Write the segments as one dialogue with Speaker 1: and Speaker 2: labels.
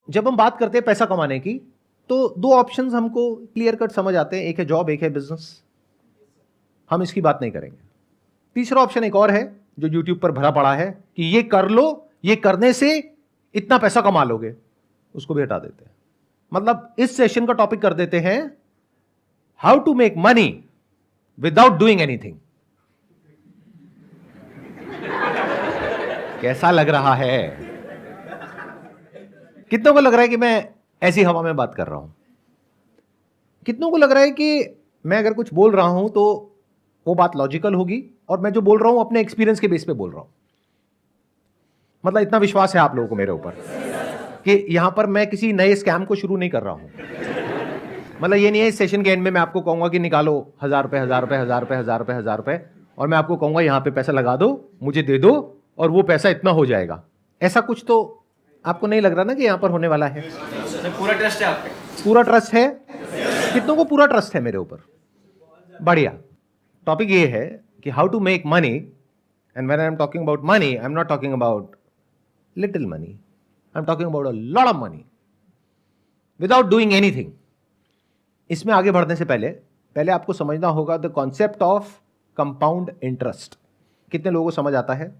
Speaker 1: जब हम बात करते हैं पैसा कमाने की, तो दो ऑप्शंस हमको क्लियर कट समझ आते हैं, एक है जॉब, एक है बिजनेस। हम इसकी बात नहीं करेंगे। तीसरा ऑप्शन एक और है जो यूट्यूब पर भरा पड़ा है कि ये कर लो, ये करने से इतना पैसा कमा लोगे, उसको भी हटा देते हैं। मतलब इस सेशन का टॉपिक कर देते हैं how to make money without doing anything. कैसा लग रहा है? कितनों को लग रहा है कि मैं ऐसी हवा में बात कर रहा हूं? कितनों को लग रहा है कि मैं अगर कुछ बोल रहा हूं तो वो बात लॉजिकल होगी और मैं जो बोल रहा हूं अपने एक्सपीरियंस के बेस पे बोल रहा हूं? मतलब इतना विश्वास है आप लोगों को मेरे ऊपर कि यहां पर मैं किसी नए स्कैम को शुरू नहीं कर रहा हूं। मतलब ये नहीं है इस सेशन के एंड में मैं आपको कहूंगा कि निकालो 1000 रुपए 1000 रुपए 1000 रुपए 1000 रुपए 1000 रुपए और मैं आपको कहूंगा यहां पे पैसा लगा दो, मुझे दे दो और वो पैसा इतना हो जाएगा। ऐसा कुछ तो आपको नहीं लग रहा ना कि यहां पर होने वाला है?
Speaker 2: पूरा ट्रस्ट है आप पे?
Speaker 1: पूरा ट्रस्ट है। कितनों को पूरा ट्रस्ट है मेरे ऊपर? बढ़िया। टॉपिक ये है कि how to make money, and when I am talking about money I am not talking about little money, I am talking about a lot of money without doing anything. इसमें आगे बढ़ने से पहले आपको समझना होगा the concept of compound interest. कितने लोगों को समझ आता है?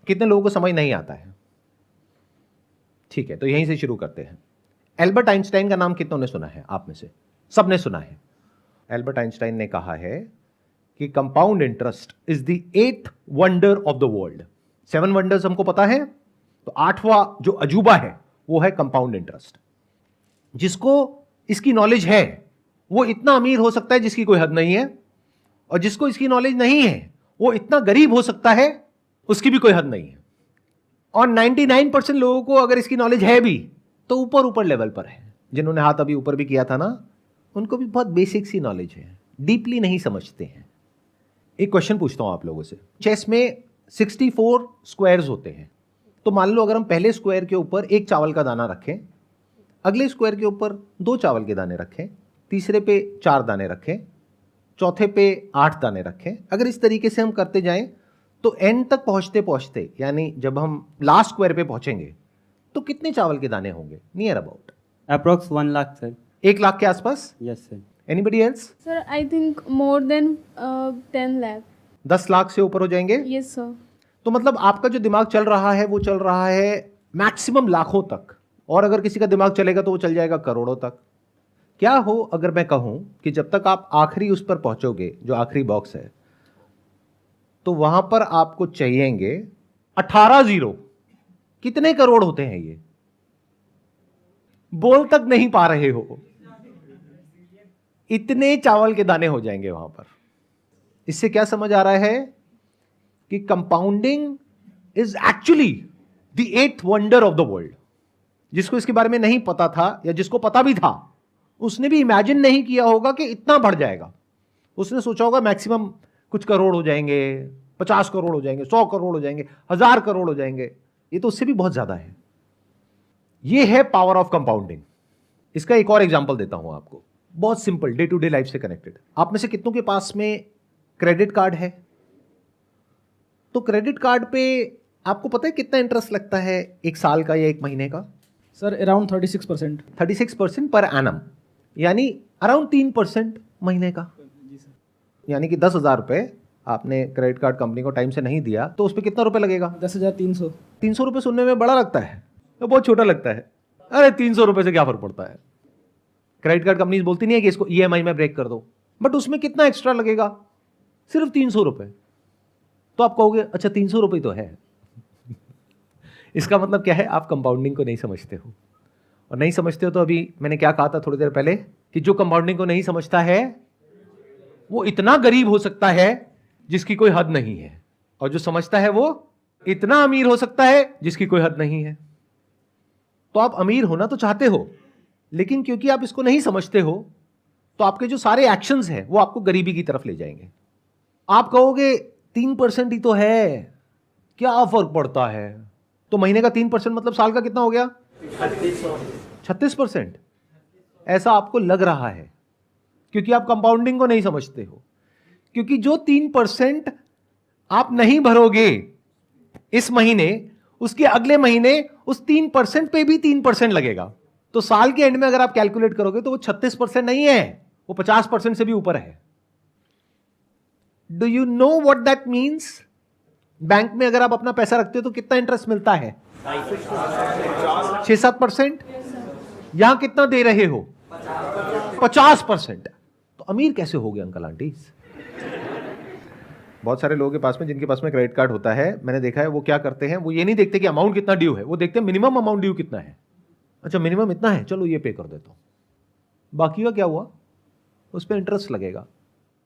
Speaker 1: कितने लोगों को समझ नहीं आता है? ठीक है, तो यहीं से शुरू करते हैं। एल्बर्ट आइंस्टाइन का नाम कितनों ने सुना है? आप में से सबने सुना है। एल्बर्ट आइंस्टाइन ने कहा है कि compound interest is the 8th wonder of the world. 7 wonders हमको पता है, तो 8वां जो अजूबा है वो है कंपाउंड इंटरेस्ट। जिसको इसकी नॉलेज है वो इतना अमीर हो सकता है जिसकी कोई हद नहीं है, और जिसको इसकी नॉलेज नहीं है वो इतना गरीब हो सकता है उसकी भी कोई हद नहीं है। और 99% लोगों को अगर इसकी नॉलेज है भी तो ऊपर ऊपर लेवल पर है। जिन्होंने हाथ अभी ऊपर भी किया था ना, उनको भी बहुत बेसिक सी नॉलेज है, डीपली नहीं समझते हैं। एक क्वेश्चन पूछता हूं आप लोगों से। चेस में 64 स्क्वायर्स होते हैं, तो मान लो अगर हम पहले स्क्वायर के ऊपर 1 चावल का दाना रखें, अगले स्क्वायर के ऊपर 2 चावल के दाने रखें, तीसरे पे 4 दाने रखें, चौथे पे 8 दाने रखें, अगर इस तरीके से हम करते जाएं तो एंड तक पहुंचते पहुंचते यानी जब हम लास्ट स्क्वायर पे पहुंचेंगे तो कितने चावल के दाने होंगे? Near about
Speaker 3: approx 1 lakh sir.
Speaker 1: 1 lakh के आसपास?
Speaker 3: Yes sir.
Speaker 1: Anybody else?
Speaker 4: Sir, I think more than 10 lakh.
Speaker 1: 10 lakh से ऊपर हो जाएंगे?
Speaker 4: Yes, sir.
Speaker 1: तो मतलब आपका जो दिमाग चल रहा है वो चल रहा है मैक्सिमम लाखों तक, और अगर किसी का दिमाग चलेगा तो वो चल जाएगा करोड़ों तक। क्या हो अगर मैं कहूं कि जब तक आप आखिरी उस पर पहुंचोगे, जो आखिरी बॉक्स है, तो वहां पर आपको चाहिएंगे 18 जीरो। कितने करोड़ होते हैं ये? बोल तक नहीं पा रहे हो, इतने चावल के दाने हो जाएंगे वहां पर। इससे क्या समझ आ रहा है कि compounding is actually the 8th wonder of the world. जिसको इसके बारे में नहीं पता था या जिसको पता भी था, उसने भी इमेजिन नहीं किया होगा कि इतना बढ़ जाएगा। उसने सोचा होगा मैक्सिमम कुछ करोड़ हो जाएंगे, 50 करोड़ हो जाएंगे, 100 करोड़ हो जाएंगे, 1000 करोड़ हो जाएंगे। ये तो उससे भी बहुत ज्यादा है। ये है पावर ऑफ कंपाउंडिंग। इसका एक और एग्जांपल देता हूं आपको, बहुत simple, day to day life से कनेक्टेड। आप में से कितनों के पास में क्रेडिट कार्ड है? तो क्रेडिट कार्ड पे आपको पता है कितना इंटरेस्ट लगता है, 1 साल का या 1 महीने का?
Speaker 5: Sir around 36%।
Speaker 1: 36% पर एनम, यानी अराउंड 3% महीने का। यानी कि 10,000 रुपए आपने क्रेडिट कार्ड कंपनी को टाइम से नहीं दिया तो उस पर कितना रुपए लगेगा?
Speaker 5: 10,300।
Speaker 1: 300 रुपए सुनने में बड़ा लगता है तो बहुत छोटा लगता है। अरे 300 रुपए से क्या फर्क पड़ता है? क्रेडिट कार्ड कंपनी बोलती नहीं है कि इसको ईएमआई में ब्रेक कर दो, बट उसमें कितना एक्स्ट्रा लगेगा? सिर्फ 300 रुपए। तो आप कहोगे अच्छा 300 रुपए तो है। इसका मतलब क्या है? आप कंपाउंडिंग को नहीं समझते हो। और नहीं समझते हो तो अभी मैंने क्या कहा था थोड़ी देर पहले कि जो कंपाउंडिंग को नहीं समझता है वो इतना गरीब हो सकता है जिसकी कोई हद नहीं है, और जो समझता है वो इतना अमीर हो सकता है जिसकी कोई हद नहीं है। तो आप अमीर होना तो चाहते हो, लेकिन क्योंकि आप इसको नहीं समझते हो तो आपके जो सारे एक्शंस हैं वो आपको गरीबी की तरफ ले जाएंगे। आप कहोगे 3% ही तो है, क्या फर्क पड़ता है? तो महीने का 3% मतलब साल का कितना हो गया? 36%। ऐसा आपको लग रहा है क्योंकि आप कंपाउंडिंग को नहीं समझते हो। क्योंकि जो 3% आप नहीं भरोगे इस महीने, उसके अगले महीने उस 3% पे भी 3% लगेगा। तो साल के एंड में अगर आप कैलकुलेट करोगे तो वो 36% नहीं है, वो 50% से भी ऊपर है। Do you know what that means? Bank में अगर आप अपना पैसा रखते हो तो कितना इंटरेस्ट मिलता है? 6-7%। यहां कितना दे रहे हो? 50%। तो अमीर कैसे हो गए अंकल आंटी? बहुत सारे लोगों के पास में, जिनके पास में क्रेडिट कार्ड होता है, मैंने देखा है वो क्या करते हैं, वो ये नहीं देखते कि अमाउंट कितना ड्यू है, वो देखते हैं मिनिमम अमाउंट ड्यू कितना है। अच्छा मिनिमम इतना है, चलो ये पे कर देता हूं, बाकी का क्या हुआ, उस पर इंटरेस्ट लगेगा।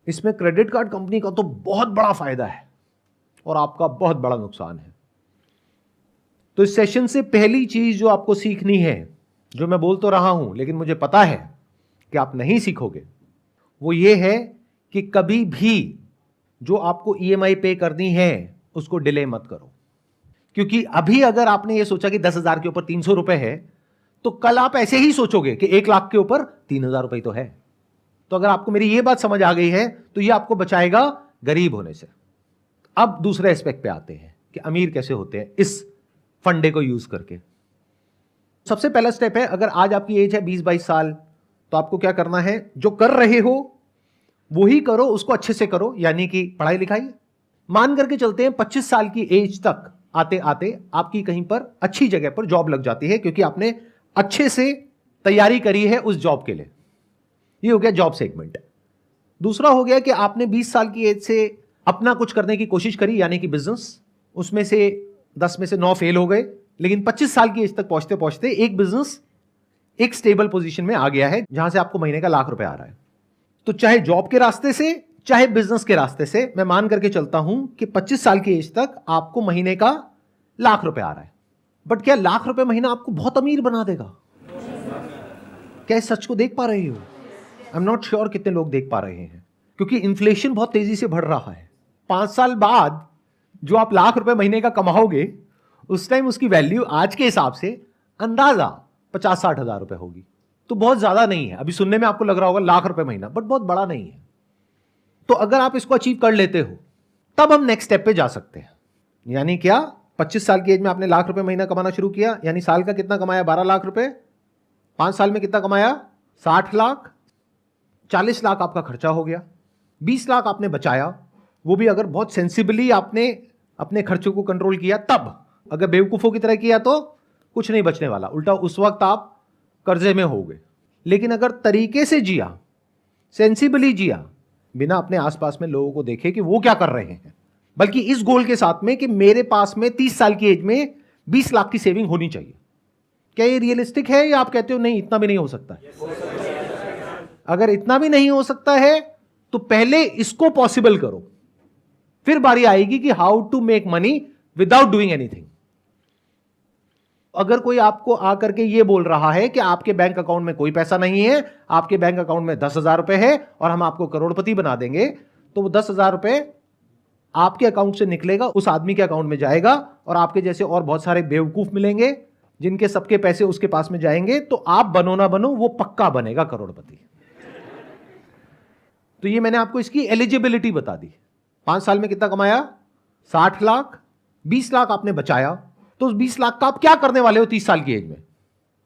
Speaker 1: इसमें क्रेडिट कार्ड कंपनी का तो बहुत बड़ा फायदा है और आपका बहुत बड़ा नुकसान है। तो इस सेशन से पहली चीज जो आपको सीखनी है, जो मैं बोल तो रहा हूं लेकिन मुझे पता है कि आप नहीं सीखोगे, वो ये है कि कभी भी जो आपको ईएमआई पे करनी है उसको डिले मत करो। क्योंकि अभी अगर आपने ये सोचा कि 10,000 के ऊपर 300 रुपए है, तो कल आप ऐसे ही सोचोगे कि 1 लाख के ऊपर 3,000 रुपए तो है। तो अगर आपको मेरी ये बात समझ आ गई है तो ये आपको बचाएगा गरीब होने से। अब दूसरे एस्पेक्ट पे आते हैं कि अमीर कैसे होते हैं इस फंडे को यूज करके। सबसे पहला स्टेप है, अगर आज आपकी एज है 20-22 साल, तो आपको क्या करना है, जो कर रहे हो वो ही करो, उसको अच्छे से करो, यानी कि पढ़ाई लिखाई। मान करके चलते हैं 25 साल की एज तक आते आते आपकी कहीं पर अच्छी जगह पर जॉब लग जाती है, क्योंकि आपने अच्छे से तैयारी करी है उस जॉब के लिए। ये हो गया जॉब सेगमेंट। दूसरा हो गया कि आपने 20 साल की एज से अपना कुछ करने की कोशिश करी, यानी कि बिजनेस। उसमें से 10 में से 9 फेल हो गए, लेकिन 25 साल की एज तक पहुंचते पहुंचते एक बिजनेस एक स्टेबल पोजीशन में आ गया है, जहां से आपको महीने का लाख रुपए आ रहा है। तो चाहे जॉब के रास्ते से चाहे बिजनेस के रास्ते से, मैं मान करके चलता हूं कि 25 साल की एज तक आपको महीने का लाख रुपए आ रहा है। बट क्या लाख रुपए महीना आपको बहुत अमीर बना देगा? क्या इस सच को देख पा रहे हो? आई एम नॉट श्योर कितने लोग देख पा रहे हैं, क्योंकि इन्फ्लेशन बहुत तेजी से बढ़ रहा है। 5 साल बाद जो आप लाख रुपए महीने का कमाओगे, उस टाइम उसकी वैल्यू आज के हिसाब से अंदाजा 50-60 हजार रुपए होगी। तो बहुत ज्यादा नहीं है। अभी सुनने में आपको लग रहा होगा लाख रुपए महीना, बट बहुत बड़ा नहीं है। तो अगर आप इसको अचीव कर लेते हो, तब हम नेक्स्ट स्टेप पे जा सकते हैं। यानी क्या, 25 साल की एज में आपने लाख रुपए महीना कमाना शुरू किया, यानी साल का कितना कमाया? 12 लाख रुपए। 5 साल में कितना कमाया? 60 लाख। 40 लाख आपका खर्चा हो गया। 20 लाख आपने बचाया, वो भी अगर बहुत सेंसिबली आपने अपने खर्चों को कंट्रोल किया तब। अगर बेवकूफों की तरह किया तो कुछ नहीं बचने वाला, उल्टा उस वक्त आप कर्जे में हो गए। लेकिन अगर तरीके से जिया, सेंसिबली जिया, बिना अपने आसपास में लोगों को देखे कि वो क्या कर रहे हैं, बल्कि इस गोल के साथ में कि मेरे पास में 30 साल की एज में 20 लाख की सेविंग होनी चाहिए, क्या ये रियलिस्टिक है? या आप कहते हो नहीं, इतना भी नहीं हो सकता है? अगर इतना भी नहीं हो सकता है तो पहले इसको पॉसिबल करो, फिर बारी आएगी कि how to make money without doing anything. अगर कोई आपको आकर के ये बोल रहा है कि आपके बैंक अकाउंट में कोई पैसा नहीं है, आपके बैंक अकाउंट में 10,000 रुपए है और हम आपको करोड़पति बना देंगे, तो वो 10,000 रुपए आपके अकाउंट से निकलेगा, उस आदमी के अकाउंट में जाएगा, और आपके जैसे और बहुत सारे बेवकूफ मिलेंगे जिनके सबके पैसे उसके पास में जाएंगे। तो आप बनो ना बनो, वो पक्का बनेगा करोड़पति। तो ये मैंने आपको इसकी एलिजिबिलिटी बता दी। 5 साल में कितना कमाया? 60 लाख। 20 लाख आपने बचाया, तो उस 20 लाख का आप क्या करने वाले हो 30 साल की एज में?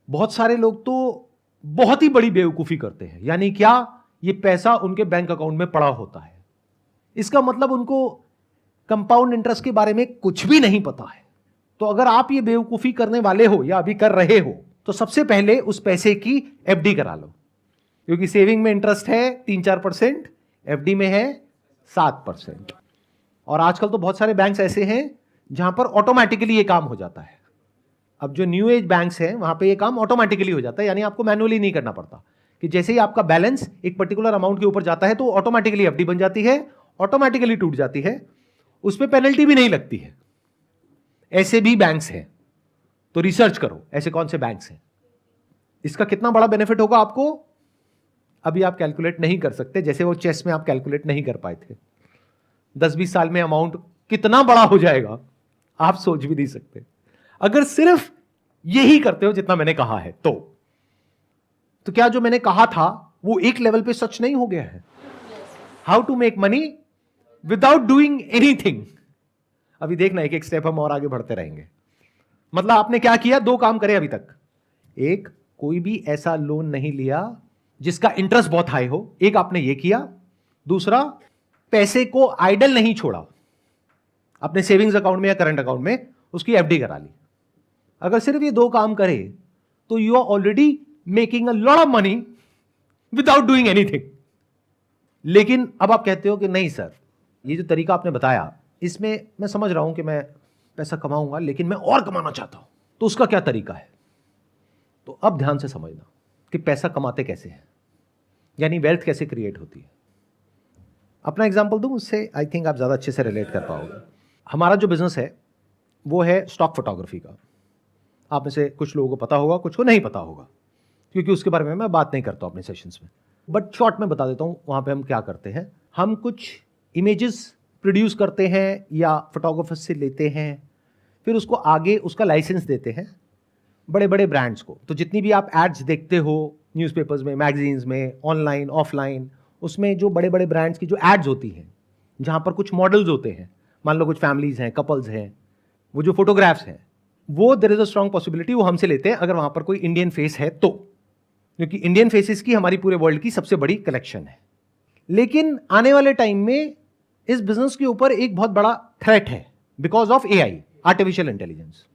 Speaker 1: बहुत सारे लोग तो बहुत ही बड़ी बेवकूफी करते हैं। यानी क्या, ये पैसा उनके बैंक अकाउंट में पड़ा होता है। इसका मतलब उनको कंपाउंड इंटरेस्ट के बारे में कुछ भी नहीं पता है। तो अगर आप ये बेवकूफी करने वाले हो या अभी कर रहे हो, तो सबसे पहले उस पैसे की एफडी करा लो, क्योंकि सेविंग में इंटरेस्ट है 3-4%, एफडी में है 7%। और आजकल तो बहुत सारे बैंक्स ऐसे हैं जहां पर ऑटोमेटिकली ये काम हो जाता है। अब जो न्यू एज बैंक्स हैं वहां पे ये काम ऑटोमेटिकली हो जाता है, यानी आपको मैनुअली नहीं करना पड़ता, कि जैसे ही आपका बैलेंस एक पर्टिकुलर अमाउंट के ऊपर जाता है तो ऑटोमेटिकली एफडी बन जाती है, ऑटोमेटिकली टूट जाती है, उस पर पेनल्टी भी नहीं लगती है। ऐसे भी बैंक्स हैं, तो रिसर्च करो ऐसे कौन से बैंक्स हैं। इसका कितना बड़ा बेनिफिट होगा आपको, अभी आप कैलकुलेट नहीं कर सकते, जैसे वो चेस में आप कैलकुलेट नहीं कर पाए थे। 10-20 साल में अमाउंट कितना बड़ा हो जाएगा आप सोच भी नहीं सकते, अगर सिर्फ यही करते हो जितना मैंने कहा है। तो क्या जो मैंने कहा था वो एक लेवल पे सच नहीं हो गया है? How to make money without doing anything. अभी देखना, एक एक स्टेप हम और आगे बढ़ते रहेंगे। मतलब आपने क्या किया, दो काम करे अभी तक। एक, कोई भी ऐसा लोन नहीं लिया जिसका इंटरेस्ट बहुत हाई हो, एक आपने ये किया। दूसरा, पैसे को आइडल नहीं छोड़ा, अपने सेविंग्स अकाउंट में या करंट अकाउंट में उसकी एफडी करा ली। अगर सिर्फ ये दो काम करे तो you are already making a lot of money without doing anything. लेकिन अब आप कहते हो कि नहीं सर, ये जो तरीका आपने बताया इसमें मैं समझ रहा हूं कि मैं पैसा कमाऊंगा लेकिन मैं और कमाना चाहता हूं, तो उसका क्या तरीका है? तो अब ध्यान से समझना कि पैसा कमाते कैसे हैं, यानी वेल्थ कैसे क्रिएट होती है। अपना एग्जांपल दूं, उससे आई थिंक आप ज़्यादा अच्छे से रिलेट कर पाओगे। हमारा जो बिजनेस है वो है स्टॉक फोटोग्राफी का। आप में से कुछ लोगों को पता होगा, कुछ को नहीं पता होगा, क्योंकि उसके बारे में मैं बात नहीं करता हूं अपने सेशंस में, बट शॉर्ट में बता देता हूं वहां पे हम क्या करते हैं। हम कुछ इमेजेस प्रोड्यूस करते हैं या फोटोग्राफर से लेते हैं, फिर उसको आगे उसका लाइसेंस देते हैं बड़े बड़े ब्रांड्स को। तो जितनी भी आप एड्स देखते हो न्यूज़पेपर्स में, मैगजीन्स में, ऑनलाइन ऑफलाइन, उसमें जो बड़े बड़े ब्रांड्स की जो एड्स होती हैं जहाँ पर कुछ मॉडल्स होते हैं, मान लो कुछ फैमिलीज हैं, कपल्स हैं, वो जो फोटोग्राफ्स हैं वो there is a strong possibility वो हमसे लेते हैं अगर वहाँ पर कोई इंडियन फेस है तो, क्योंकि इंडियन फेसेस की हमारी पूरे वर्ल्ड की सबसे बड़ी कलेक्शन है। लेकिन आने वाले टाइम में इस बिजनेस के ऊपर एक बहुत बड़ा थ्रेट है because of AI, artificial intelligence.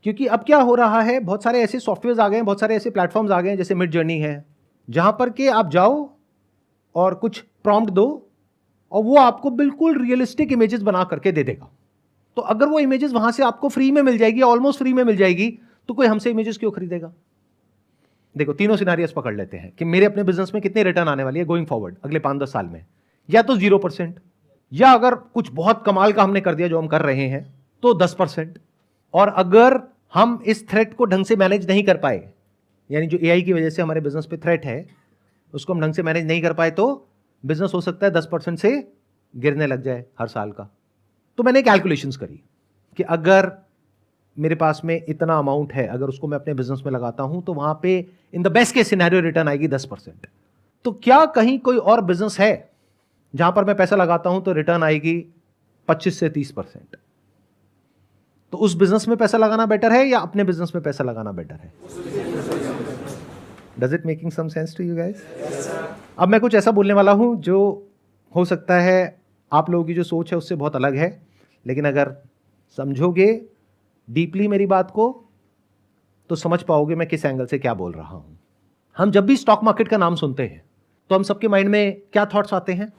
Speaker 1: क्योंकि अब क्या हो रहा है, बहुत सारे ऐसे सॉफ्टवेयर आ गए हैं, बहुत सारे ऐसे प्लेटफॉर्म्स आ गए हैं जैसे मिड जर्नी है, जहां पर के आप जाओ और कुछ प्रॉम्प्ट दो और वो आपको बिल्कुल रियलिस्टिक इमेजेस बना करके दे देगा। तो अगर वो इमेजेस वहां से आपको फ्री में मिल जाएगी, ऑलमोस्ट फ्री में मिल जाएगी, तो कोई हमसे इमेजेस क्यों खरीदेगा? देखो, तीनों सिनारियोस पकड़ लेते हैं कि मेरे अपने बिजनेस में कितने रिटर्न आने वाली है गोइंग फॉरवर्ड अगले 5-10 साल में। या तो 0%, या अगर कुछ बहुत कमाल का हमने कर दिया जो हम कर रहे हैं तो 10%। और अगर हम इस थ्रेट को ढंग से मैनेज नहीं कर पाए, यानी जो एआई की वजह से हमारे बिजनेस पे थ्रेट है उसको हम ढंग से मैनेज नहीं कर पाए, तो बिजनेस हो सकता है 10% से गिरने लग जाए हर साल का। तो मैंने कैलकुलेशंस करी कि अगर मेरे पास में इतना अमाउंट है, अगर उसको मैं अपने बिजनेस में लगाता हूं तो वहां पे in the best case scenario return आएगी 10%। तो क्या कहीं कोई और बिजनेस है जहां पर मैं पैसा लगाता हूं तो रिटर्न आएगी 25 से 30%? तो उस बिजनेस में पैसा लगाना बेटर है या अपने बिजनेस में पैसा लगाना बेटर है? Does it making some sense to you guys? अब मैं कुछ ऐसा बोलने वाला हूं जो हो सकता है आप लोगों की जो सोच है उससे बहुत अलग है, लेकिन अगर समझोगे डीपली मेरी बात को तो समझ पाओगे मैं किस एंगल से क्या बोल रहा हूं। हम जब भी स्टॉक मार्केट का नाम सुनते हैं तो हम सबके माइंड में क्या थॉट्स आते हैं?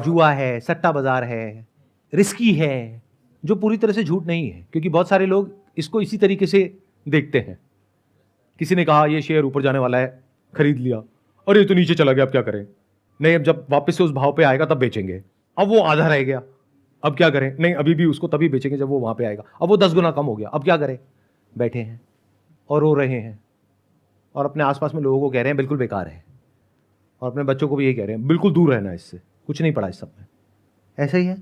Speaker 1: जुआ है, सट्टा बाजार है, रिस्की है, जो पूरी तरह से झूठ नहीं है, क्योंकि बहुत सारे लोग इसको इसी तरीके से देखते हैं। किसी ने कहा ये शेयर ऊपर जाने वाला है, खरीद लिया, और ये तो नीचे चला गया, अब क्या करें? नहीं, अब जब वापस से उस भाव पे आएगा तब बेचेंगे, अब वो आधा रह गया, अब क्या करें? नहीं, अभी भी उसको तभी बेचेंगे जब वो वहां पे आएगा, अब वो 10 गुना कम हो गया, अब क्या करें? बैठे हैं और रो रहे हैं और अपने आसपास में लोगों को कह रहे हैं बिल्कुल बेकार है, और अपने बच्चों को भी यही कह रहे हैं बिल्कुल दूर रहना इससे, कुछ नहीं पड़ा इस सब में। ऐसा ही है?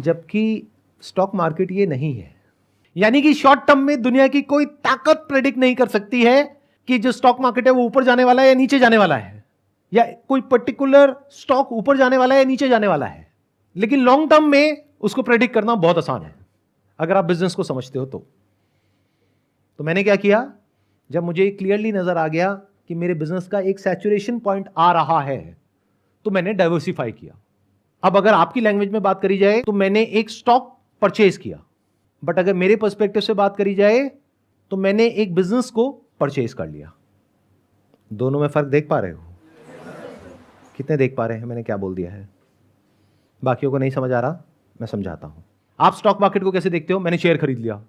Speaker 1: जबकि स्टॉक मार्केट ये नहीं है। यानी कि शॉर्ट टर्म में दुनिया की कोई ताकत प्रेडिक्ट नहीं कर सकती है कि जो स्टॉक मार्केट है वो ऊपर जाने वाला है या नीचे जाने वाला है, या कोई पर्टिकुलर स्टॉक ऊपर जाने वाला है या नीचे जाने वाला है। लेकिन लॉन्ग टर्म में उसको प्रेडिक्ट करना बहुत आसान है अगर आप बिजनेस को समझते हो तो मैंने क्या किया, जब मुझे क्लियरली नजर आ गया कि मेरे बिजनेस का एक सैचुरेशन पॉइंट आ रहा है तो मैंने डाइवर्सिफाई किया। अब अगर आपकी लैंग्वेज में बात करी जाए तो मैंने एक स्टॉक परचेज किया, बट अगर मेरे पर्सपेक्टिव से बात करी जाए तो मैंने एक बिजनेस को परचेज कर लिया। दोनों में फर्क देख पा रहे हो? कितने देख पा रहे हैं मैंने क्या बोल दिया है? बाकियों को नहीं समझ आ रहा, मैं समझाता हूं। आप स्टॉक मार्केट को कैसे देखते हो? मैंने शेयर खरीद लिया,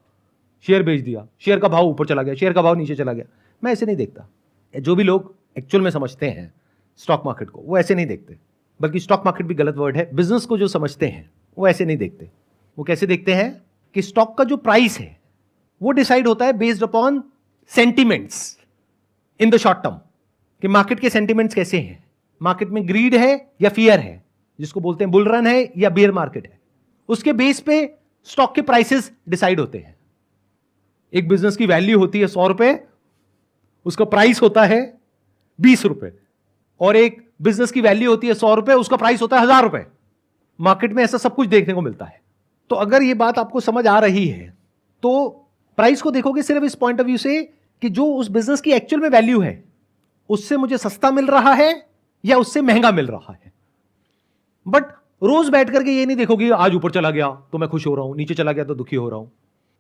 Speaker 1: शेयर बेच दिया, शेयर का भाव ऊपर चला गया, शेयर का भाव नीचे चला गया। मैं ऐसे नहीं देखता। जो भी लोग एक्चुअल में समझते हैं स्टॉक मार्केट को वो ऐसे नहीं देखते, बल्कि स्टॉक मार्केट भी गलत वर्ड है। बिजनेस को जो समझते हैं वो ऐसे नहीं देखते। वो कैसे देखते हैं कि स्टॉक का जो प्राइस है वो डिसाइड होता है based upon sentiments in the short term, कि मार्केट के सेंटिमेंट्स कैसे हैं, मार्केट में ग्रीड है या फियर है, जिसको बोलते हैं बुल रन है या बियर मार्केट है, उसके बेस पे स्टॉक के प्राइसेस डिसाइड होते हैं। एक बिजनेस की वैल्यू होती है 100 रुपए, उसका प्राइस होता है 20 रुपए, और एक बिजनेस की वैल्यू होती है 100 रुपए, उसका प्राइस होता है 1000 रुपए। मार्केट में ऐसा सब कुछ देखने को मिलता है। तो अगर यह बात आपको समझ आ रही है तो प्राइस को देखोगे सिर्फ इस पॉइंट ऑफ व्यू से कि जो उस बिजनेस की एक्चुअल में वैल्यू है उससे मुझे सस्ता मिल रहा है या उससे महंगा मिल रहा है। बट रोज बैठ करके ये नहीं देखोगे आज ऊपर चला गया तो मैं खुश हो रहा हूं, नीचे चला गया तो दुखी हो रहा हूं।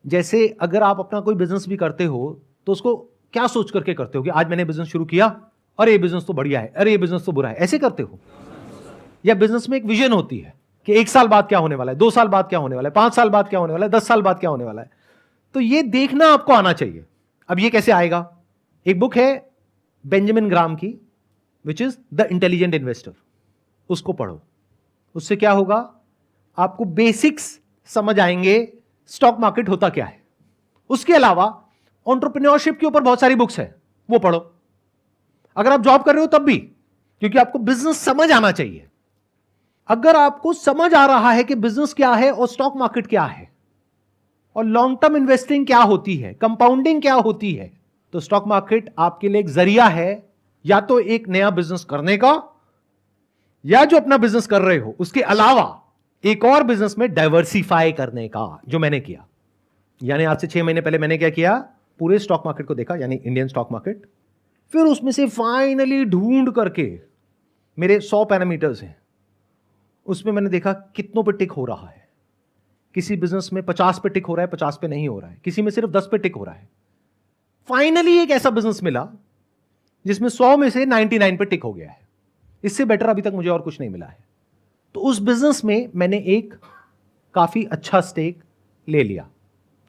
Speaker 1: जैसे अगर आप अपना कोई बिजनेस भी करते हो तो उसको क्या सोच करके करते हो कि आज मैंने बिजनेस शुरू किया, अरे ये बिजनेस तो बढ़िया है, अरे ये बिजनेस तो बुरा है, ऐसे करते हो? या बिजनेस में एक विजन होती है कि 1 साल बाद क्या होने वाला है, 2 साल बाद क्या होने वाला है, 5 साल बाद क्या होने वाला है, 10 साल बाद क्या होने वाला है। तो ये देखना आपको आना चाहिए। अब ये कैसे आएगा? एक बुक है बेंजामिन ग्राम की, which is the intelligent investor, उसको पढ़ो। उससे क्या होगा, आपको बेसिक्स समझ आएंगे स्टॉक मार्केट होता क्या है। उसके अलावा एंटरप्रेन्योरशिप के ऊपर बहुत सारी बुक्स है, वो पढ़ो। अगर आप जॉब कर रहे हो तब भी, क्योंकि आपको बिजनेस समझ आना चाहिए। अगर आपको समझ आ रहा है कि बिजनेस क्या है और स्टॉक मार्केट क्या है और लॉन्ग टर्म इन्वेस्टिंग क्या होती है, कंपाउंडिंग क्या होती है, तो स्टॉक मार्केट आपके लिए एक जरिया है या तो एक नया बिजनेस करने का, या जो अपना बिजनेस कर रहे हो उसके अलावा एक और बिजनेस में डाइवर्सिफाई करने का, जो मैंने किया। यानी आज से 6 महीने पहले मैंने क्या किया, पूरे स्टॉक मार्केट को देखा, यानी इंडियन स्टॉक मार्केट। फिर उसमें से फाइनली ढूंढ करके, मेरे 100 पैरामीटर्स हैं, उसमें मैंने देखा कितनों पे टिक हो रहा है। किसी बिजनेस में 50 पे टिक हो रहा है, 50 पे नहीं हो रहा है, किसी में सिर्फ 10 पे टिक हो रहा है। फाइनली एक ऐसा बिजनेस मिला जिसमें 100 में से 99 पे टिक हो गया है। इससे बेटर अभी तक मुझे और कुछ नहीं मिला है। तो उस बिजनेस में मैंने एक काफी अच्छा स्टेक ले लिया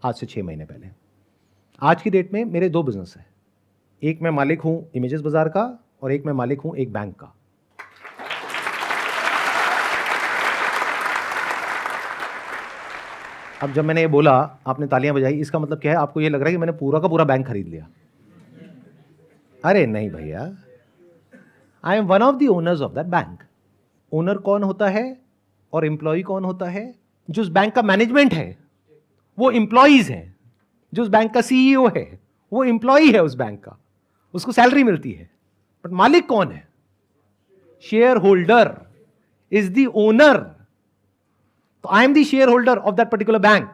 Speaker 1: आज से 6 महीने पहले। आज की डेट में मेरे 2 बिजनेस हैं, एक मैं मालिक हूं इमेजेस बाजार का और एक मैं मालिक हूं एक बैंक का। अब जब मैंने ये बोला, आपने तालियां बजाई, इसका मतलब क्या है? आपको ये लग रहा है कि मैंने पूरा का पूरा बैंक खरीद लिया। अरे नहीं भैया, I am one of the owners of that bank. Owner कौन होता है और एम्प्लॉय कौन होता है? जो उस बैंक का मैनेजमेंट है वो एम्प्लॉइज है, जो उस बैंक का सीईओ है वो एम्प्लॉय है उस बैंक का, उसको सैलरी मिलती है। बट मालिक कौन है? Shareholder is the owner. तो I am the shareholder of that particular bank.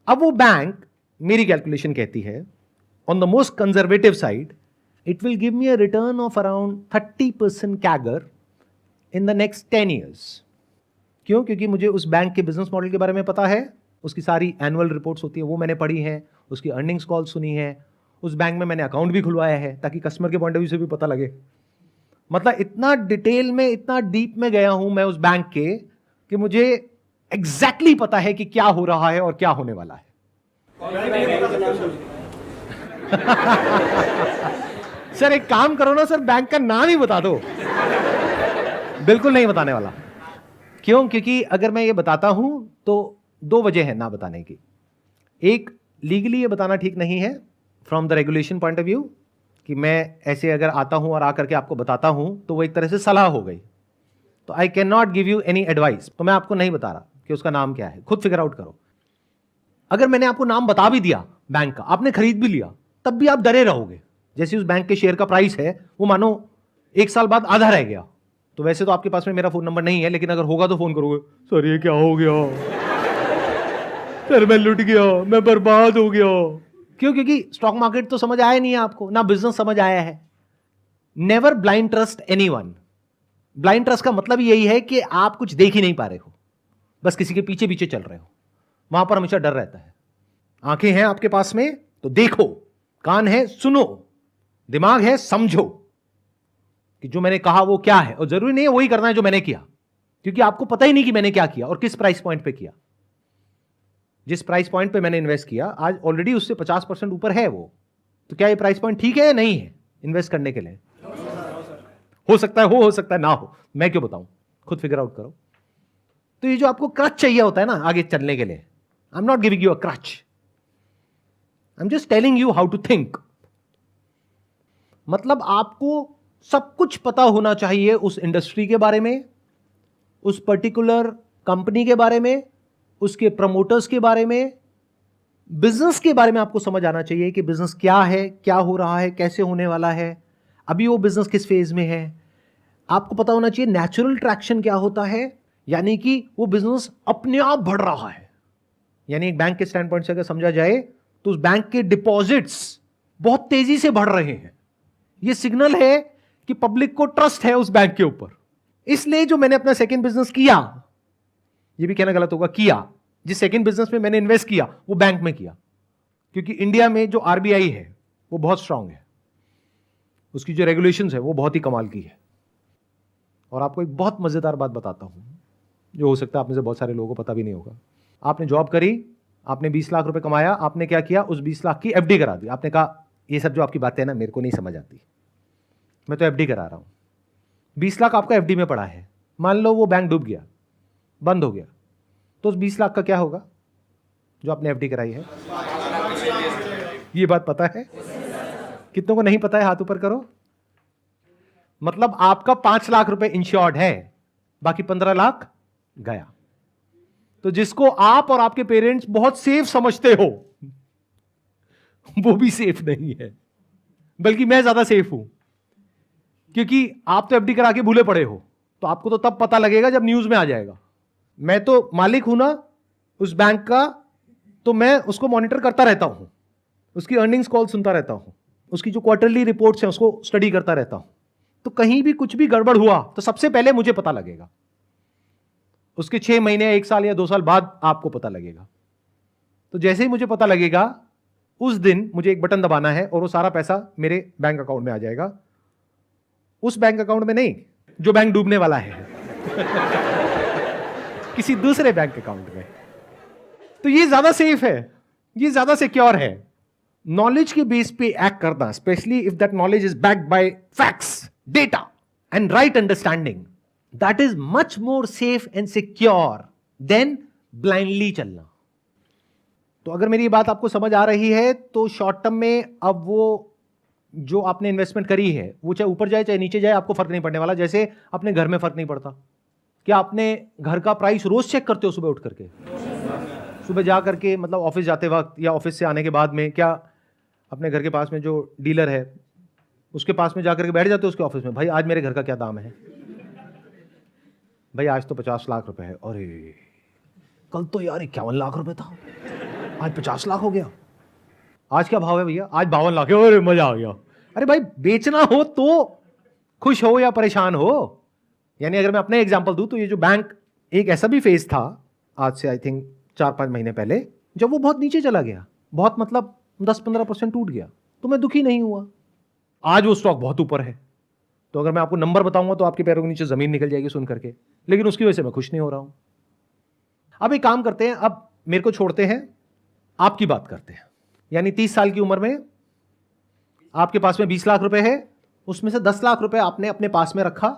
Speaker 1: अब वो बैंक, मेरी कैलकुलेशन कहती है, on the most conservative side, it will give me a return of around 30% CAGR in the next 10 years. क्यों? क्योंकि मुझे उस बैंक के बिजनेस मॉडल के बारे में पता है, उसकी सारी एनुअल रिपोर्ट्स होती है वो मैंने पढ़ी है, उसकी अर्निंग्स कॉल सुनी है, उस बैंक में मैंने अकाउंट भी खुलवाया है ताकि कस्टमर के पॉइंट ऑफ व्यू से भी पता लगे। मतलब इतना डिटेल में, इतना डीप में गया हूं मैं उस बैंक के कि मुझे एग्जैक्टली पता है कि क्या हो रहा है और क्या होने वाला है। सर एक काम करो ना सर, बैंक का नाम ही बता दो। बिल्कुल नहीं बताने वाला। क्यों? क्योंकि अगर मैं ये बताता हूं तो 2 वजह है ना बताने की। एक, लीगली ये बताना ठीक नहीं है from the regulation point of view, कि मैं ऐसे अगर आता हूं और आकर के आपको बताता हूं तो वो एक तरह से सलाह हो गई। तो I can not give you any advice. तो मैं आपको नहीं बता रहा कि उसका नाम क्या है, खुद फिगर आउट करो। अगर मैंने आपको नाम बता भी दिया बैंक का, आपने खरीद भी लिया, तब भी आप डरे रहोगे। जैसे उस बैंक के शेयर का प्राइस है वो मानो 1 साल बाद आधा रह गया। तो वैसे तो आपके पास में मेरा फोन नंबर नहीं है, लेकिन अगर होगा तो फोन करोगे, सर ये क्या हो गया, सर मैं लुट गया, मैं बर्बाद हो गया। क्यों? क्योंकि स्टॉक मार्केट तो समझ आया नहीं है आपको, ना बिजनेस समझ आया है। Never blind trust anyone. Blind trust का मतलब यही है कि आप कुछ देख ही नहीं पा रहे हो, बस किसी के पीछे पीछे चल रहे हो। वहां पर हमेशा डर रहता है। आंखें हैं आपके पास में तो देखो, कान है सुनो, दिमाग है समझो कि जो मैंने कहा वो क्या है, और जरूरी नहीं है वही करना है जो मैंने किया, क्योंकि आपको पता ही नहीं कि मैंने क्या किया और किस प्राइस पॉइंट पे किया। जिस प्राइस पॉइंट पे मैंने इन्वेस्ट किया आज ऑलरेडी उससे 50% ऊपर है वो। तो क्या ये प्राइस पॉइंट ठीक है या नहीं है इन्वेस्ट करने के लिए? हो सकता है हो सकता है ना हो, मैं क्यों बताऊं, खुद फिगर आउट करो। तो ये जो आपको क्रच चाहिए होता है ना आगे चलने के लिए, I am not giving you a crutch, I am just telling you how to think. मतलब आपको सब कुछ पता होना चाहिए उस इंडस्ट्री के बारे में, उस पर्टिकुलर कंपनी के बारे में, उसके प्रमोटर्स के बारे में, बिजनेस के बारे में आपको समझ आना चाहिए कि बिजनेस क्या है, क्या हो रहा है, कैसे होने वाला है, अभी वो बिजनेस किस फेज में है। आपको पता होना चाहिए नेचुरल ट्रैक्शन क्या होता है, यानी कि वो बिजनेस अपने आप बढ़ रहा है, यानी एक बैंक के स्टैंड पॉइंट से अगर समझा जाए तो उस बैंक के डिपॉजिट्स बहुत तेजी से बढ़ रहे हैं। यह सिग्नल है कि पब्लिक को ट्रस्ट है उस बैंक के ऊपर। इसलिए जो मैंने अपना सेकंड बिजनेस किया, यह भी कहना गलत होगा, किया, जिस सेकंड बिजनेस में मैंने इन्वेस्ट किया वो बैंक में किया, क्योंकि इंडिया में जो आरबीआई है वो बहुत स्ट्रांग है, उसकी जो रेगुलेशंस है वो बहुत ही कमाल की है। और आपको एक बहुत मजेदार बात बताता हूं जो हो सकता है आप में से बहुत सारे लोगों को पता भी नहीं होगा। आपने जॉब करी, आपने 20 लाख रुपए कमाया, आपने क्या किया, उस 20 लाख की एफडी करा दी। आपने कहा ये सब जो आपकी बातें हैं ना मेरे को नहीं समझ आती, मैं तो एफडी करा रहा हूं। 20 लाख आपका एफडी में पड़ा है, मान लो वो बैंक डूब गया, बंद हो गया, तो उस 20 लाख का क्या होगा जो आपने एफडी कराई है? ये बात पता है? कितनों को नहीं पता है? हाथ ऊपर करो। मतलब आपका 5 लाख रुपए इंश्योर्ड है, बाकी 15 लाख गया। तो जिसको आप और आपके पेरेंट्स बहुत सेफ समझते हो वो भी सेफ नहीं है, बल्कि मैं ज्यादा सेफ हूं, क्योंकि आप तो एफडी करा के भूले पड़े हो। तो आपको तो तब पता लगेगा जब न्यूज में आ जाएगा। मैं तो मालिक हूं ना उस बैंक का, तो मैं उसको मॉनिटर करता रहता हूं, उसकी अर्निंग्स कॉल सुनता रहता हूं, उसकी जो क्वार्टरली रिपोर्ट्स हैं उसको स्टडी करता रहता हूं। तो कहीं भी कुछ भी गड़बड़ हुआ तो सबसे पहले मुझे पता लगेगा, उसके 6 महीने, 1 साल या 2 साल बाद आपको पता लगेगा। तो जैसे ही मुझे पता लगेगा उस दिन मुझे एक बटन दबाना है और वो सारा पैसा मेरे बैंक अकाउंट में आ जाएगा। उस बैंक अकाउंट में नहीं जो बैंक डूबने वाला है किसी दूसरे बैंक अकाउंट में। तो ये ज्यादा सेफ है, ये ज्यादा सिक्योर है। नॉलेज के बेस पे एक्ट करना, specially if that knowledge is backed by facts, data and right understanding, that is much more safe and secure than blindly चलना। तो अगर मेरी बात आपको समझ आ रही है तो शॉर्ट टर्म में अब वो जो आपने इन्वेस्टमेंट करी है वो चाहे ऊपर जाए चाहे नीचे जाए आपको फर्क नहीं पड़ने वाला। जैसे अपने घर में फर्क नहीं पड़ता। क्या आपने घर का प्राइस रोज चेक करते हो सुबह उठ करके? सुबह जा करके, मतलब ऑफिस जाते वक्त या ऑफिस से आने के बाद में, क्या अपने घर के पास में जो डीलर है उसके पास में जाकर के बैठ जाते हो उसके ऑफिस में, भाई आज मेरे घर का क्या दाम है? भाई आज तो 50 लाख रुपए है। अरे कल तो यार 51 लाख रुपए था, आज 50 लाख हो गया। आज क्या भाव है भैया? आज 52 लाख है। अरे मजा आ गया। अरे भाई बेचना हो तो खुश हो या परेशान हो। यानी अगर मैं अपने एग्जांपल दूं तो ये जो बैंक, एक ऐसा भी फेज था आज से आई थिंक 4-5 महीने पहले, जब वो बहुत नीचे चला गया, बहुत मतलब 10-15% टूट गया, तो मैं दुखी नहीं हुआ। आज वो स्टॉक बहुत ऊपर है, तो अगर मैं आपको नंबर बताऊंगा तो आपके पैरों के नीचे जमीन निकल जाएगी सुन करके, लेकिन उसकी वजह से मैं खुश नहीं हो रहा हूं। अब एक काम करते हैं, अब मेरे को छोड़ते हैं, आपकी बात करते हैं। यानी 30 साल की उम्र में आपके पास में 20 लाख रुपए है, उसमें से 10 लाख रुपए आपने अपने पास में रखा,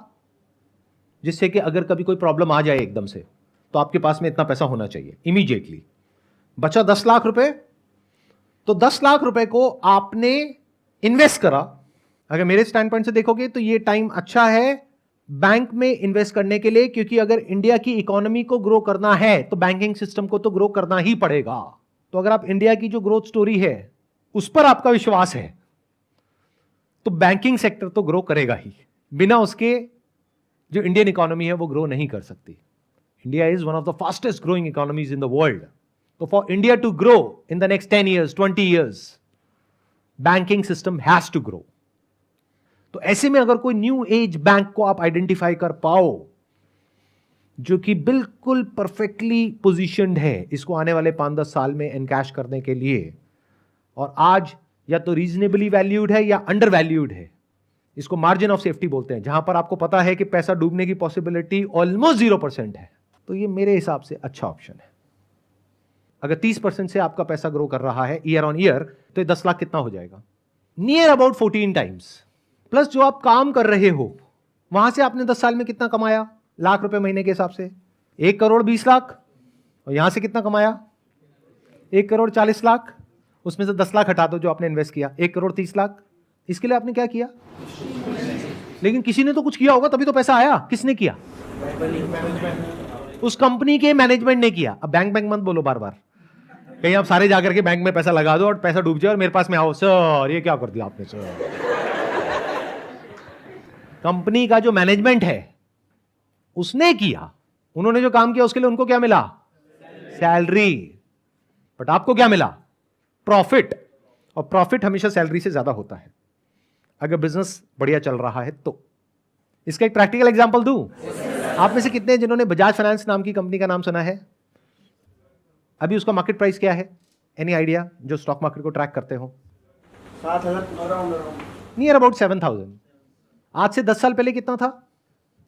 Speaker 1: जिससे कि अगर कभी कोई प्रॉब्लम आ जाए एकदम से तो आपके पास में इतना पैसा होना चाहिए इमीडिएटली। बचा 10 लाख रुपए, तो 10 लाख रुपए को आपने इन्वेस्ट करा। अगर मेरे स्टैंड पॉइंट से देखोगे तो ये टाइम अच्छा है बैंक में इन्वेस्ट करने के लिए, क्योंकि अगर इंडिया की इकोनॉमी को ग्रो करना है तो बैंकिंग सिस्टम को तो ग्रो करना ही पड़ेगा। तो अगर आप इंडिया की जो ग्रोथ स्टोरी है उस पर आपका विश्वास है तो बैंकिंग सेक्टर तो ग्रो करेगा ही, बिना उसके जो इंडियन इकोनॉमी है वो ग्रो नहीं कर सकती। India is one of the fastest growing economies in the world. तो for India to grow in the next 10 years, 20 years, banking system has to grow. तो ऐसे में अगर कोई न्यू एज बैंक को आप आइडेंटिफाई कर पाओ जो कि बिल्कुल परफेक्टली पोजीशनड है इसको आने वाले 5-10 साल में एनकैश करने के लिए, और आज या तो रीजनेबली वैल्यूड है या अंडर वैल्यूड है, इसको मार्जिन ऑफ सेफ्टी बोलते हैं, जहां पर आपको पता है कि पैसा डूबने की पॉसिबिलिटी ऑलमोस्ट 0% है, तो ये मेरे हिसाब से अच्छा ऑप्शन है। अगर 30% से आपका पैसा ग्रो कर रहा है ईयर ऑन ईयर, तो ये 10 लाख कितना हो जाएगा? Near about 14 times. प्लस जो आप काम कर रहे हो वहां से आपने 10 साल में कितना कमाया लाख रुपए महीने के हिसाब से? 1 करोड़ 20 लाख। और यहां से कितना कमाया? 1 करोड़ 40 लाख। उसमें से 10 लाख हटा दो जो आपने इन्वेस्ट किया, 1 करोड़ 30 लाख। इसके लिए आपने क्या किया? लेकिन किसी ने तो कुछ किया होगा तभी तो पैसा आया। किसने किया? उस कंपनी के मैनेजमेंट ने किया। अब बैंक बैंक मत बोलो बार बार, कहीं आप सारे जाकर के बैंक में पैसा लगा दो और पैसा डूब जाए और मेरे पास में आओ, सर ये क्या कर दिया आपने सर। कंपनी का जो मैनेजमेंट है उसने किया, उन्होंने जो काम किया उसके लिए उनको क्या मिला? सैलरी। बट आपको क्या मिला? प्रॉफिट। और प्रॉफिट हमेशा सैलरी से ज्यादा होता है अगर बिजनेस बढ़िया चल रहा है तो। इसका एक प्रैक्टिकल एग्जांपल दूं? आप में से कितने जिन्होंने बजाज फाइनेंस नाम की कंपनी का नाम सुना है? अभी उसका मार्केट प्राइस क्या है? Any idea? जो स्टॉक मार्केट को ट्रैक करते हो।
Speaker 5: 7,000
Speaker 1: नियर अबाउट 7,000। आज से 10 साल पहले कितना था?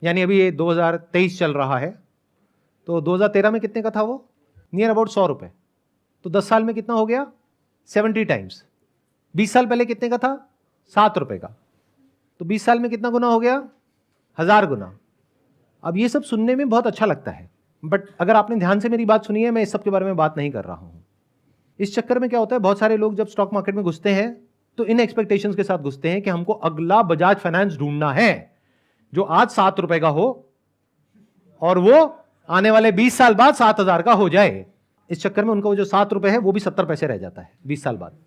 Speaker 1: यानी अभी ये 2023 चल रहा है, तो 2013 में कितने का था वो? नियर अबाउट 100 रुपए। तो 10 साल में कितना हो गया? 70 टाइम्स। 20 साल पहले कितने का था? 7 रुपए का। तो 20 साल में कितना गुना हो गया? 1000 गुना। अब ये सब सुनने में बहुत अच्छा लगता है, बट अगर आपने ध्यान से मेरी बात सुनी है, मैं इस सब के बारे में बात नहीं कर रहा हूं। इस चक्कर में क्या होता है, बहुत सारे लोग जब स्टॉक मार्केट में घुसते हैं तो इन एक्सपेक्टेशंस के साथ घुसते हैं कि हमको अगला बजाज फाइनेंस ढूंढना है जो आज 7 रुपए का हो और वो आने वाले 20 साल बाद 7,000 का हो जाए। इस चक्कर में उनका वो जो 7 रुपए है वो भी 70 पैसे रह जाता है 20 साल बाद।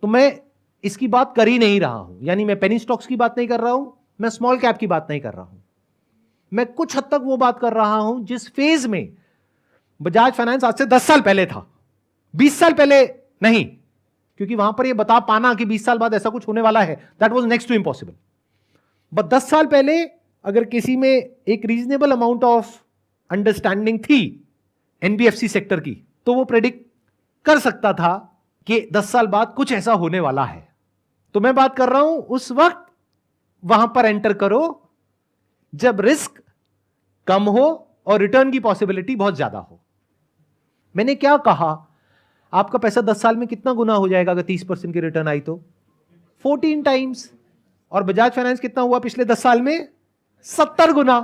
Speaker 1: तो मैं इसकी बात कर ही नहीं रहा हूं, यानी मैं पेनी स्टॉक्स की बात नहीं कर रहा हूं, मैं स्मॉल कैप की बात नहीं कर रहा हूं। मैं कुछ हद तक वो बात कर रहा हूं जिस फेज में बजाज फाइनेंस आज से 10 साल पहले था, 20 साल पहले नहीं, क्योंकि वहां पर ये बता पाना कि 20 साल बाद ऐसा कुछ होने वाला है, that was next to impossible. But 10 साल पहले अगर किसी में एक रीजनेबल अमाउंट ऑफ अंडरस्टैंडिंग थी एनबीएफसी सेक्टर की, तो वो प्रेडिक्ट कर सकता था कि 10 साल बाद कुछ ऐसा होने वाला है। तो मैं बात कर रहा हूं उस वक्त वहां पर एंटर करो जब रिस्क कम हो और रिटर्न की पॉसिबिलिटी बहुत ज्यादा हो। मैंने क्या कहा? आपका पैसा 10 साल में कितना गुना हो जाएगा अगर 30% की रिटर्न आई तो? 14 टाइम्स। और बजाज फाइनेंस कितना हुआ पिछले 10 साल में? 70 गुना।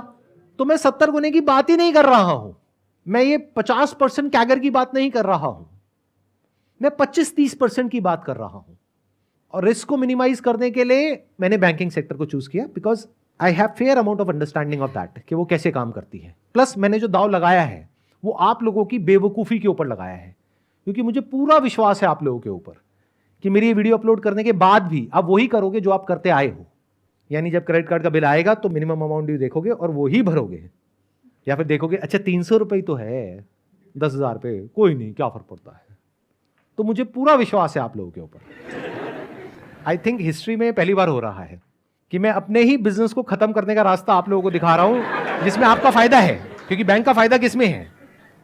Speaker 1: तो मैं 70 गुने की बात ही नहीं कर रहा हूं, मैं ये 50% कैगर की बात नहीं कर रहा हूं, मैं 25-30% की बात कर रहा हूं। और रिस्क को मिनिमाइज करने के लिए मैंने बैंकिंग सेक्टर को चूज किया, because I have fair amount of understanding of that कि वो कैसे काम करती है। प्लस मैंने जो दाव लगाया है वो आप लोगों की बेवकूफ़ी के ऊपर लगाया है, क्योंकि मुझे पूरा विश्वास है आप लोगों के ऊपर कि मेरी ये वीडियो अपलोड करने के बाद भी आप वही करोगे जो आप करते आए हो। यानी जब क्रेडिट कार्ड का बिल आएगा तो मिनिमम अमाउंट ड्यू देखोगे और वो ही भरोगे, या फिर देखोगे अच्छा 300 रुपये तो है 10,000 पे, कोई नहीं क्या फर्क पड़ता है। तो मुझे पूरा विश्वास है आप लोगों के ऊपर। आई थिंक हिस्ट्री में पहली बार हो रहा है कि मैं अपने ही बिजनेस को खत्म करने का रास्ता आप लोगों को दिखा रहा हूं, जिसमें आपका फायदा है। क्योंकि बैंक का फायदा किसमें है?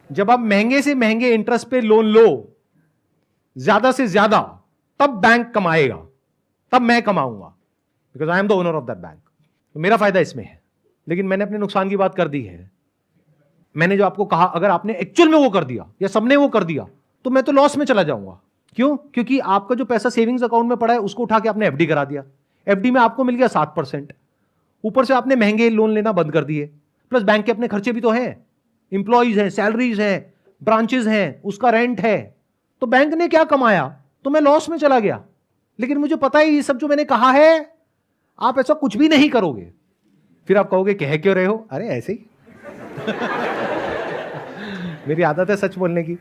Speaker 1: जब आप महंगे से महंगे इंटरेस्ट पे लोन लो ज्यादा से ज्यादा, तब बैंक कमाएगा, तब मैं कमाऊंगा, because I am the owner of that bank. तो मेरा फायदा इसमें है। लेकिन मैंने अपने नुकसान की बात कर दी है। मैंने जो आपको कहा अगर आपने एक्चुअल में वो कर दिया या सबने वो कर दिया तो मैं तो लॉस में चला जाऊंगा। क्यों? क्योंकि आपका जो पैसा सेविंग्स अकाउंट में पड़ा है उसको उठा के आपने एफडी करा दिया, एफडी में आपको मिल गया 7%, ऊपर से आपने महंगे लोन लेना बंद कर दिए। प्लस बैंक के अपने खर्चे भी तो हैं, इंप्लॉइज हैं, सैलरीज हैं, ब्रांचेज हैं, उसका रेंट है। तो बैंक ने क्या कमाया? तो मैं लॉस में चला गया। लेकिन मुझे पता है ये सब जो मैंने कहा है आप ऐसा कुछ भी नहीं करोगे। फिर आप कहोगे कह क्यों रहे हो? अरे ऐसे ही मेरी आदत है सच बोलने की,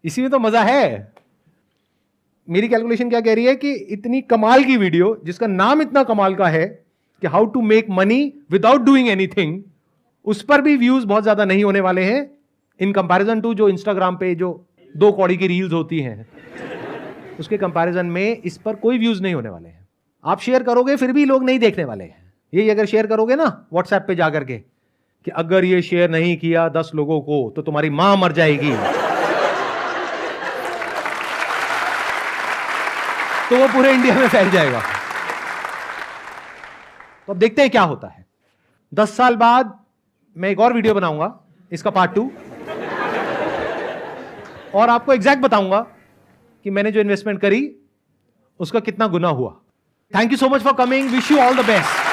Speaker 1: इसी में तो मजा है। मेरी कैलकुलेशन क्या कह रही है कि इतनी कमाल की वीडियो जिसका नाम इतना कमाल का है कि how to make money without doing anything, उस पर भी व्यूज बहुत ज्यादा नहीं होने वाले हैं इन कंपैरिजन टू जो इंस्टाग्राम पे जो 2 कौड़ी की रील्स होती हैं, उसके कंपैरिजन में इस पर कोई व्यूज नहीं होने वाले हैं। आप शेयर करोगे फिर भी लोग नहीं देखने वाले हैं। ये अगर शेयर करोगे ना व्हाट्सएप पे जाकर के कि अगर ये शेयर नहीं किया 10 लोगों को तो तुम्हारी मां मर जाएगी, तो वो पूरे इंडिया में फैल जाएगा। तो अब देखते हैं क्या होता है। 10 साल बाद मैं एक और वीडियो बनाऊंगा, इसका पार्ट 2, और आपको एग्जैक्ट बताऊंगा कि मैंने जो इन्वेस्टमेंट करी उसका कितना गुना हुआ। Thank you so much for coming, wish you all the best.